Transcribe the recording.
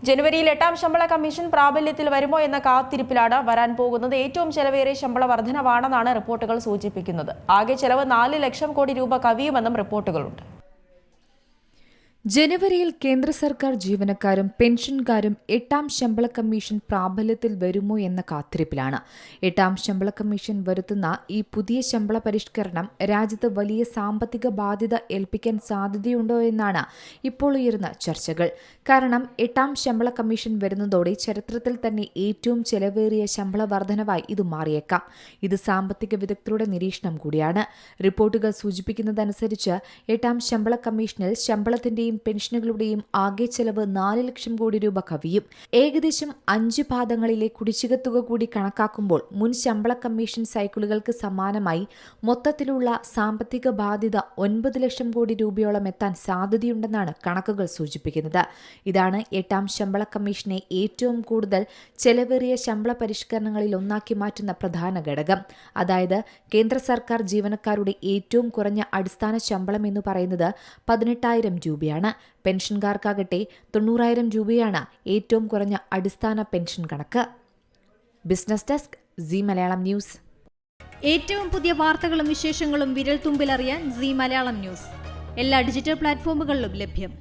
ജനുവരിയിൽ 8ാം ശമ്പള കമ്മീഷൻ പ്രാബല്യത്തിൽ വരുമോ എന്ന കാത്തിരിപ്പിലാണ്. വരാൻ പോകുന്നത് ഏറ്റവും ചെലവേറിയ ശമ്പള വർധനവാണെന്നാണ് റിപ്പോർട്ടുകൾ സൂചിപ്പിക്കുന്നത്. ആകെ ചെലവ് 4 ലക്ഷം കോടി രൂപ കവിയുമെന്നും റിപ്പോർട്ടുകളുണ്ട്. ജനുവരിയിൽ കേന്ദ്ര സർക്കാർ ജീവനക്കാരും പെൻഷൻകാരും 8ാം ശമ്പള കമ്മീഷൻ പ്രാബല്യത്തിൽ വരുമോ എന്ന കാത്തിരിപ്പിലാണ്. 8ാം ശമ്പള കമ്മീഷൻ വരുത്തുന്ന ഈ പുതിയ ശമ്പള പരിഷ്കരണം രാജ്യത്ത് വലിയ സാമ്പത്തിക ബാധ്യത ഏൽപ്പിക്കാൻ സാധ്യതയുണ്ടോ എന്നാണ് ഇപ്പോൾ ഉയരുന്ന ചർച്ചകൾ. കാരണം 8ാം ശമ്പള കമ്മീഷൻ വരുന്നതോടെ ചരിത്രത്തിൽ തന്നെ ഏറ്റവും ചെലവേറിയ ശമ്പള വർധനവായി ഇത് മാറിയേക്കാം. ഇത് സാമ്പത്തിക വിദഗ്ധരുടെ നിരീക്ഷണം കൂടിയാണ്. റിപ്പോർട്ടുകൾ സൂചിപ്പിക്കുന്നതനുസരിച്ച് 8ാം ശമ്പള കമ്മീഷനിൽ ശമ്പളത്തിന്റെയും പെൻഷനുകളുടെയും ആകെ ചെലവ് 4 ലക്ഷം കോടി രൂപ കവിയും. ഏകദേശം 5 പാദങ്ങളിലെ കുടിശ്ശിക തുക കൂടി കണക്കാക്കുമ്പോൾ മുൻ ശമ്പള കമ്മീഷൻ സൈക്കിളുകൾക്ക് സമാനമായി മൊത്തത്തിലുള്ള സാമ്പത്തിക ബാധ്യത 9 ലക്ഷം കോടി രൂപയോളം എത്താൻ സാധ്യതയുണ്ടെന്നാണ് കണക്കുകൾ സൂചിപ്പിക്കുന്നത്. ഇതാണ് 8ാം ശമ്പള കമ്മീഷനെ ഏറ്റവും കൂടുതൽ ചെലവേറിയ ശമ്പള പരിഷ്കരണങ്ങളിൽ ഒന്നാക്കി മാറ്റുന്ന പ്രധാന ഘടകം. അതായത് കേന്ദ്ര സർക്കാർ ജീവനക്കാരുടെ ഏറ്റവും കുറഞ്ഞ അടിസ്ഥാന ശമ്പളം എന്ന് പറയുന്നത് 18,000 രൂപയാണ്. പെൻഷൻകാർക്കാകട്ടെ 90,000 രൂപയാണ് ഏറ്റവും കുറഞ്ഞ അടിസ്ഥാന പെൻഷൻ കണക്ക്. Business desk, Zee Malayalam news. ഏറ്റവും പുതിയ വാർത്തകളും വിശേഷങ്ങളും വിരൽ തുമ്പിലറിയാൻ സീ മലയാളം ന്യൂസ് എല്ലാ ഡിജിറ്റൽ പ്ലാറ്റ്ഫോമുകളിലും ലഭ്യം.